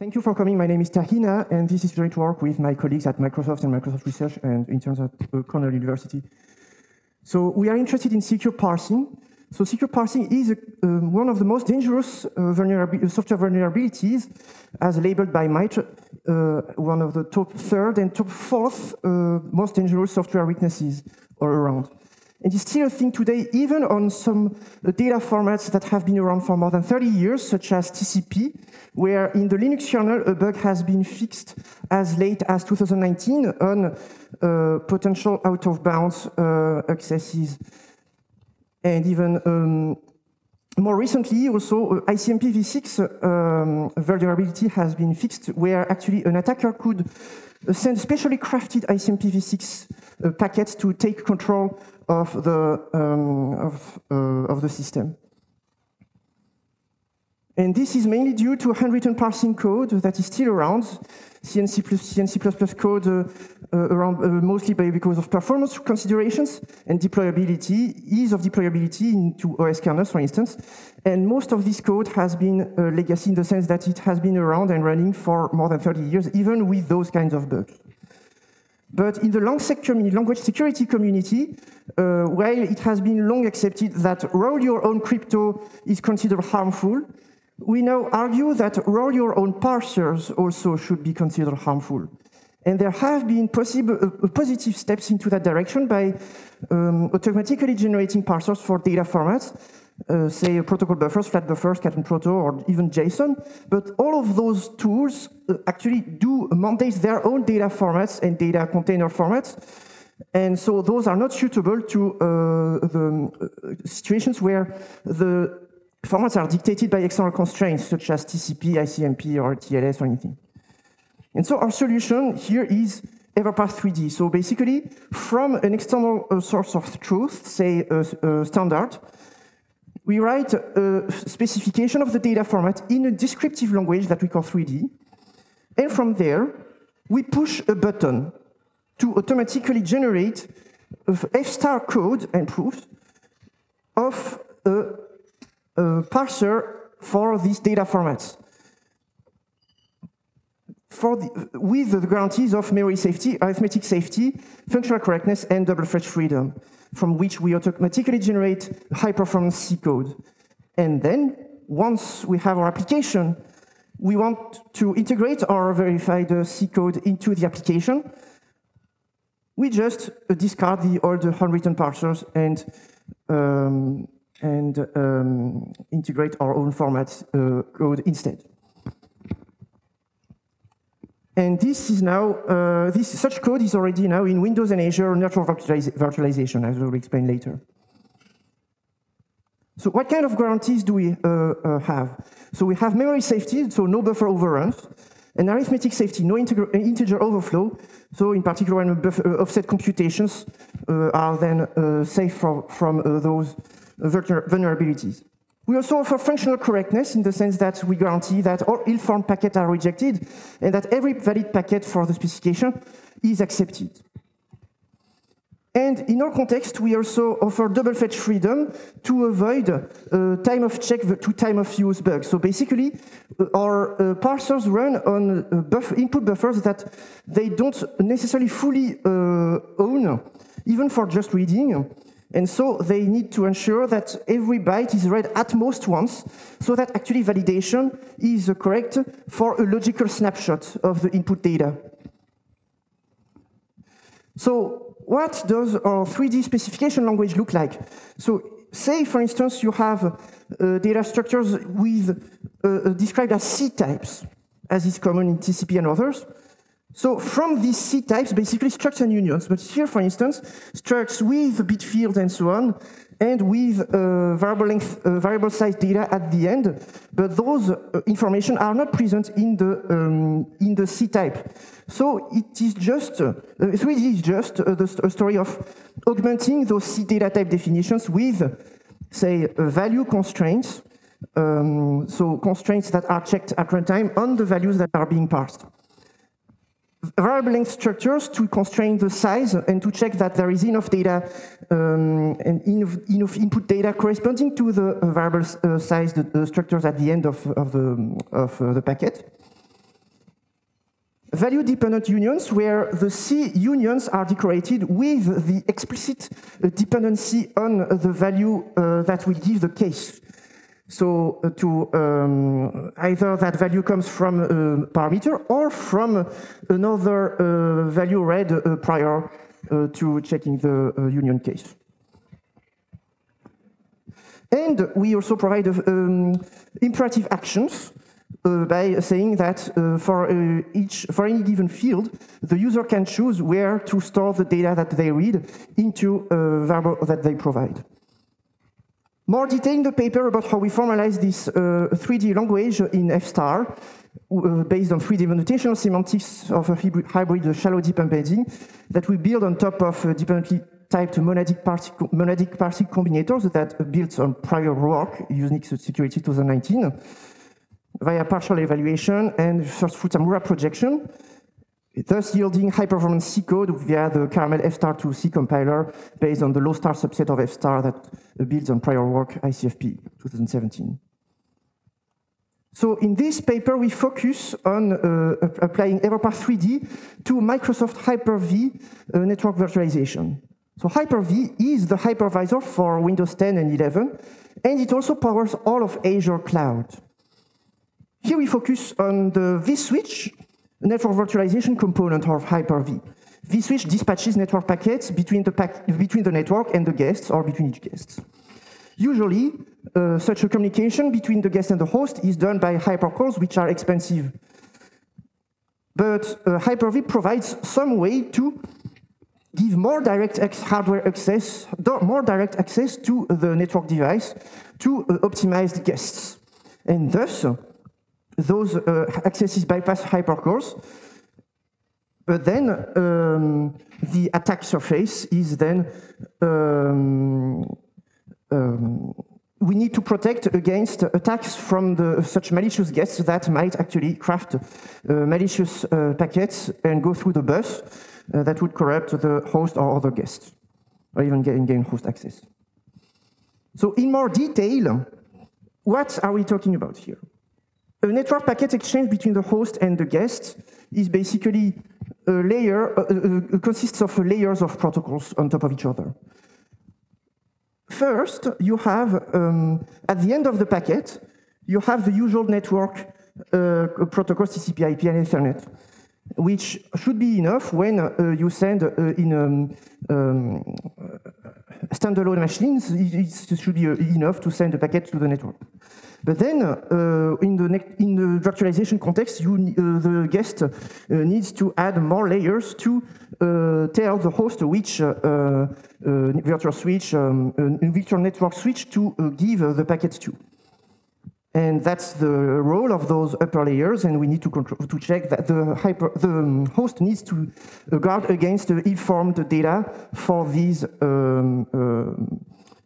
Thank you for coming. My name is Tahina, and this is going to work with my colleagues at Microsoft and Microsoft Research and interns at Cornell University. So we are interested in secure parsing. So secure parsing is one of the most dangerous software vulnerabilities, as labeled by MITRE, one of the top third and top fourth most dangerous software weaknesses all around. And it's still a thing today, even on some data formats that have been around for more than 30 years, such as TCP, where in the Linux kernel, a bug has been fixed as late as 2019 on potential out-of-bounds accesses. And even more recently, also, ICMP v6 vulnerability has been fixed, where actually an attacker could send specially crafted ICMP v6 packets to take control of the system. And this is mainly due to handwritten parsing code that is still around, C and C++ code around mostly because of performance considerations and deployability, ease of deployability into OS kernels, for instance. And most of this code has been legacy in the sense that it has been around and running for more than 30 years, even with those kinds of bugs. But in the language security community, while it has been long accepted that roll your own crypto is considered harmful, we now argue that roll your own parsers also should be considered harmful. And there have been positive steps into that direction by automatically generating parsers for data formats, say protocol buffers, flat buffers, cat and proto, or even JSON. But all of those tools actually do mandate their own data formats and data container formats. And so those are not suitable to the situations where the formats are dictated by external constraints, such as TCP, ICMP, or TLS, or anything. And so our solution here is Everpath 3D. So basically, from an external source of truth, say a standard, we write a specification of the data format in a descriptive language that we call 3D. And from there, we push a button to automatically generate F-star code and proofs of a parser for these data formats, with the guarantees of memory safety, arithmetic safety, functional correctness, and double fetch freedom, from which we automatically generate high-performance C code. And then, once we have our application, we want to integrate our verified C code into the application. We just discard the old handwritten parsers and integrate our own format code instead. And this is now, such code is already now in Windows and Azure network virtualization, as we'll explain later. So what kind of guarantees do we have? So we have memory safety, so no buffer overruns, and arithmetic safety, no integer overflow. So in particular, when offset computations are then safe from those vulnerabilities. We also offer functional correctness in the sense that we guarantee that all ill-formed packets are rejected and that every valid packet for the specification is accepted. And in our context, we also offer double fetch freedom to avoid time of check to time of use bugs. So basically, our parsers run on input buffers that they don't necessarily fully own, even for just reading. And so they need to ensure that every byte is read at most once, so that actually validation is correct for a logical snapshot of the input data. So what does our 3D specification language look like? So say, for instance, you have data structures with described as C types, as is common in TCP and others. So from these C types, basically structs and unions. But here, for instance, structs with bit field and so on, and with variable length, variable size data at the end. But those information are not present in the C type. So it is just 3D is just a story of augmenting those C data type definitions with, say, value constraints. So constraints that are checked at runtime on the values that are being parsed. Variable length structures to constrain the size and to check that there is enough data and enough input data corresponding to the variable size structures at the end of the packet. value-dependent unions, where the C unions are decorated with the explicit dependency on the value that will give the case. So either that value comes from a parameter or from another value read prior to checking the union case. And we also provide imperative actions by saying that for any given field, the user can choose where to store the data that they read into a variable that they provide. More detail in the paper about how we formalize this 3D language in F star, based on 3D notational semantics of a hybrid shallow deep embedding that we build on top of dependently typed monadic parsing combinators that built on prior work, Unix Security 2019, via partial evaluation and first Futamura projection, thus yielding high-performance C code via the Caramel F*2C compiler based on the low-star subset of F* that builds on prior work, ICFP 2017. So in this paper, we focus on applying Everpath 3D to Microsoft Hyper-V network virtualization. So Hyper-V is the hypervisor for Windows 10 and 11, and it also powers all of Azure Cloud. Here we focus on the vSwitch network virtualization component of Hyper-V. vSwitch dispatches network packets between the network and the guests, or between each guest. Usually, such a communication between the guest and the host is done by hypercalls, which are expensive. But Hyper-V provides some way to give more direct hardware access, more direct access to the network device to optimized guests. And thus, those accesses bypass hypercalls, but then the attack surface is then we need to protect against attacks from such malicious guests that might actually craft malicious packets and go through the bus that would corrupt the host or other guests, or even gain host access. So in more detail, what are we talking about here? A network packet exchange between the host and the guest is basically a layer, consists of layers of protocols on top of each other. First, you have, at the end of the packet, you have the usual network protocols, TCP, IP, and Ethernet, which should be enough when you send in standalone machines. It should be enough to send a packet to the network. But then, in the virtualization context, the guest needs to add more layers to tell the host which virtual switch, virtual network switch to give the packet to. And that's the role of those upper layers, and we need to check that the host needs to guard against ill-formed data for these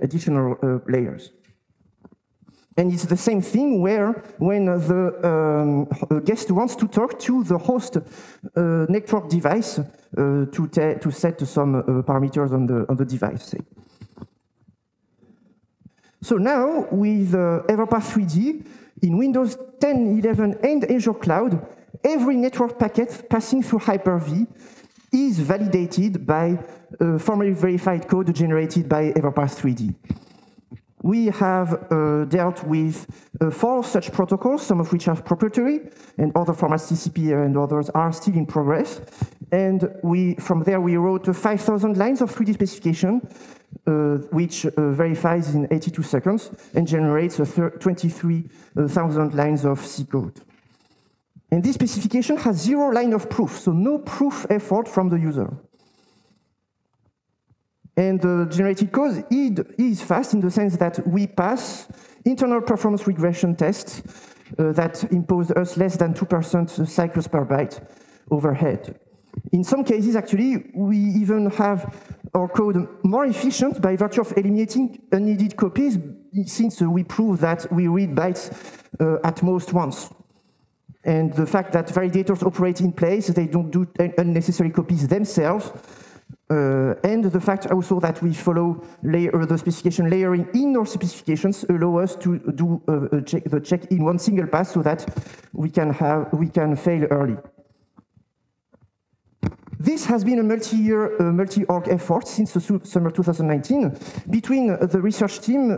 additional layers. And it's the same thing where when the guest wants to talk to the host network device to set some parameters on the device, say. So now, with Everpath 3D, in Windows 10, 11, and Azure Cloud, every network packet passing through Hyper-V is validated by formally verified code generated by Everpath 3D. We have dealt with 4 such protocols, some of which are proprietary, and other formats, TCP and others, are still in progress. And from there, we wrote 5,000 lines of 3D specification, which verifies in 82 seconds and generates 23,000 lines of C code. And this specification has 0 line of proof, so no proof effort from the user. And the generated code is fast in the sense that we pass internal performance regression tests that impose us less than 2% cycles per byte overhead. In some cases, actually, we even have our code more efficient by virtue of eliminating unneeded copies, since we prove that we read bytes at most once. And the fact that validators operate in place, they don't do unnecessary copies themselves, and the fact also that we follow the specification layering in our specifications allow us to do the check in one single pass so that we can fail early. This has been a multi-year, multi-org effort since the summer 2019 between the research team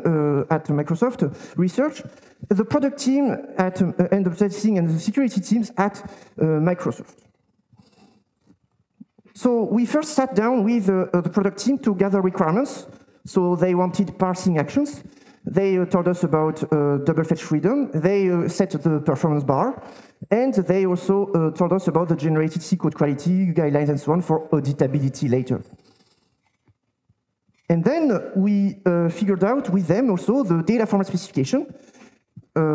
at Microsoft Research, the product team at, and the testing and the security teams at Microsoft. So we first sat down with the product team to gather requirements. So they wanted parsing actions. They told us about double fetch freedom. They set the performance bar. And they also told us about the generated C code quality, guidelines, and so on for auditability later. And then we figured out with them also the data format specification.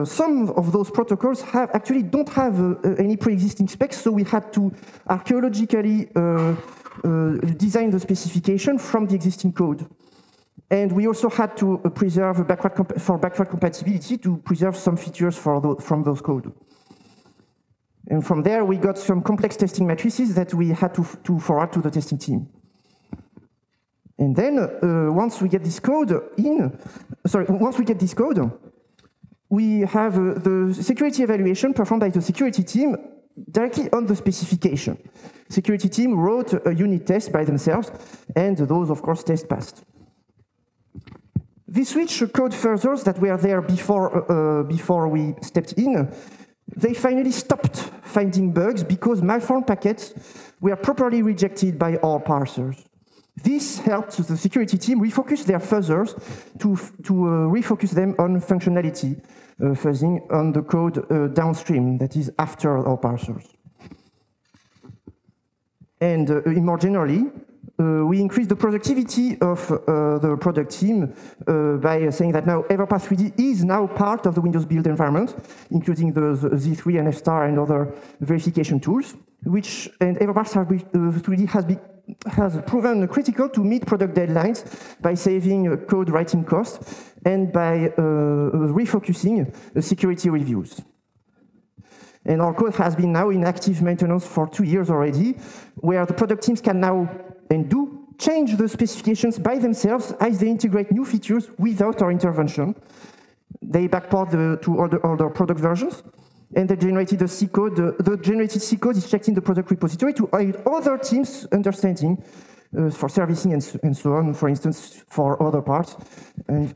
Some of those protocols actually don't have any pre-existing specs, so we had to archaeologically design the specification from the existing code. And we also had to preserve for backward compatibility to preserve some features from those code. And from there, we got some complex testing matrices that we had to forward to the testing team. And then, once we get this code we have the security evaluation performed by the security team directly on the specification. Security team wrote a unit test by themselves, and those, of course, tests passed. vSwitch code furthers that were there before we stepped in, they finally stopped finding bugs because malformed packets were properly rejected by our parsers. This helped the security team refocus their fuzzers to refocus them on functionality, fuzzing on the code downstream, that is after our parsers. And more generally, we increased the productivity of the product team by saying that now Everpass 3D is now part of the Windows build environment, including the Z3 and F-star and other verification tools, and Everpass 3D has proven critical to meet product deadlines by saving code writing costs and by refocusing security reviews. And our code has been now in active maintenance for 2 years already, where the product teams can now and do change the specifications by themselves as they integrate new features without our intervention. They backport to older product versions, and they generated the C code. The generated C code is checked in the product repository to aid other teams' understanding for servicing and so on, for instance, for other parts. And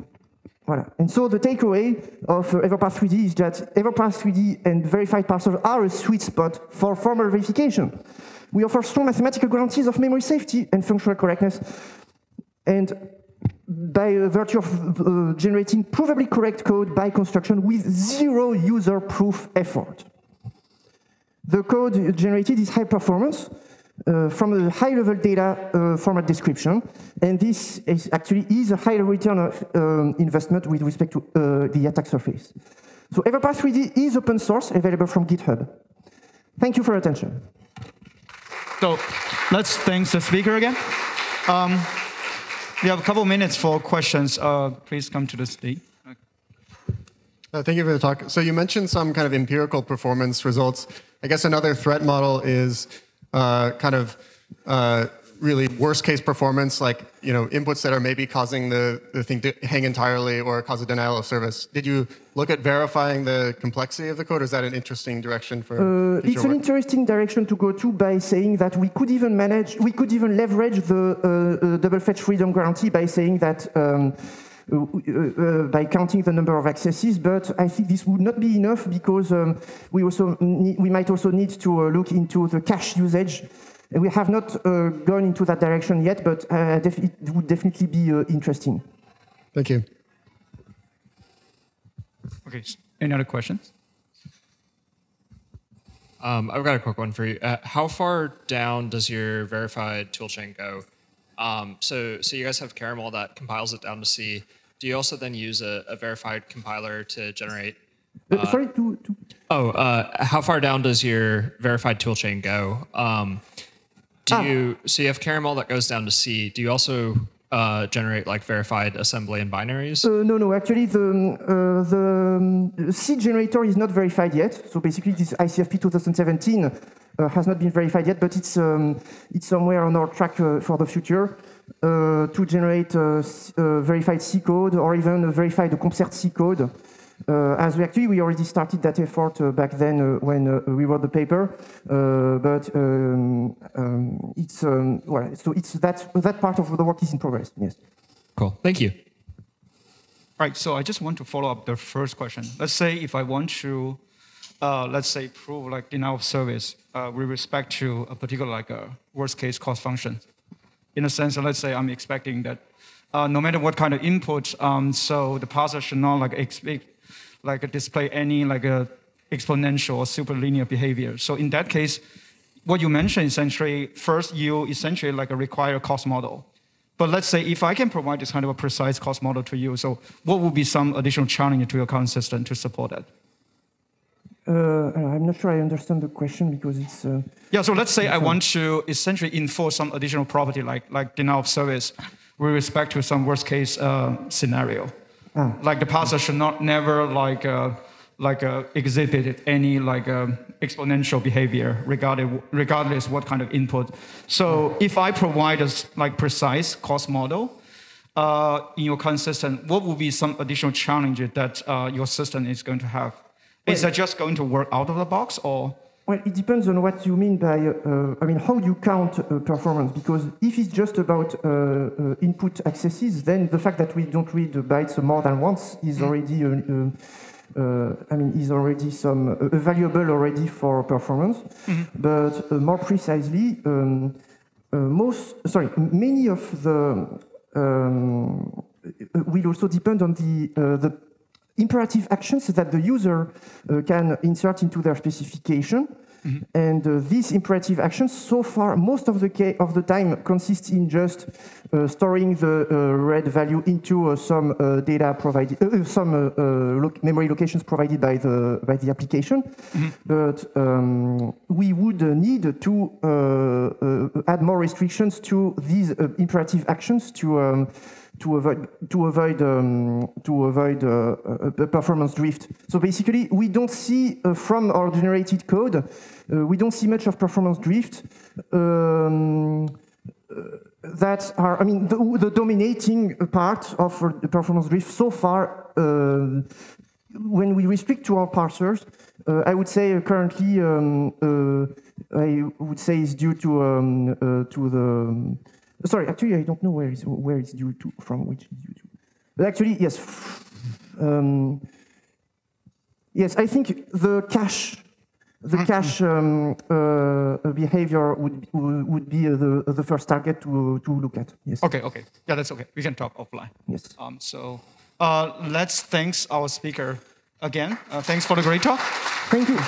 voilà. And so the takeaway of Everpass 3D is that Everpass 3D and verified parsers are a sweet spot for formal verification. We offer strong mathematical guarantees of memory safety and functional correctness, and by virtue of generating provably correct code by construction with zero user proof effort. The code generated is high performance from a high-level data format description, and this actually is a higher return of investment with respect to the attack surface. So Everpass 3D is open source, available from GitHub. Thank you for your attention. So let's thank the speaker again. We have a couple minutes for questions. Please come to the stage. Thank you for the talk. So you mentioned some kind of empirical performance results. I guess another threat model is really worst case performance, like inputs that are maybe causing the thing to hang entirely or cause a denial of service. Did you look at verifying the complexity of the code, or is that an interesting direction for it's an interesting direction to go to by saying that we could even leverage the double fetch freedom guarantee by saying that by counting the number of accesses, but I think this would not be enough because we might also need to look into the cache usage. We have not gone into that direction yet, but it would definitely be interesting. Thank you. Okay, any other questions? I've got a quick one for you. How far down does your verified toolchain go? So you guys have Caramel that compiles it down to C. Do you also then use a verified compiler to generate? Sorry, how far down does your verified toolchain go? So you have Caramel that goes down to C. Do you also generate like verified assembly and binaries? No. Actually, the C generator is not verified yet. So basically, this ICFP 2017 has not been verified yet, but it's somewhere on our track for the future to generate verified C code or even verified concert C code as we already started that effort back then when we wrote the paper, but that part of the work is in progress. Yes. Cool. Thank you. Right. So I just want to follow up the first question. Let's say if I want to, let's say, prove like denial of service with respect to a particular like a worst case cost function. In a sense, let's say I'm expecting that no matter what kind of input, so the parser should not like display any like a exponential or superlinear behavior. So in that case, what you mentioned essentially, first you essentially like require a cost model. But let's say if I can provide this kind of a precise cost model to you, so what would be some additional challenge to your current system to support that? I'm not sure I understand the question because it's... yeah, so let's say I want to essentially enforce some additional property like denial of service with respect to some worst case scenario. Like the parser should not never exhibit any like exponential behavior regardless what kind of input. So if I provide a like precise cost model in your current system, what would be some additional challenge that your system is going to have? Is that just going to work out of the box or? Well, it depends on what you mean by, how you count performance. Because if it's just about input accesses, then the fact that we don't read the bytes more than once is already, is already some valuable already for performance. But more precisely, many of the will also depend on the imperative actions that the user can insert into their specification. And these imperative actions, so far, most of the time, consist in just storing the read value into some data provided, memory locations provided by the application. But we would need to add more restrictions to these imperative actions to avoid performance drift. So basically, we don't see from our generated code, we don't see much of performance drift. That are, the dominating part of the performance drift so far. When we restrict to our parsers, I would say currently, is due to the. Sorry, actually, I don't know where it's due to, from which it's due to. But actually, yes. Yes, I think the cache behavior would be the first target to look at. Yes. Okay. Yeah, that's okay. We can talk offline. Yes. So let's thank our speaker again. Thanks for the great talk. Thank you.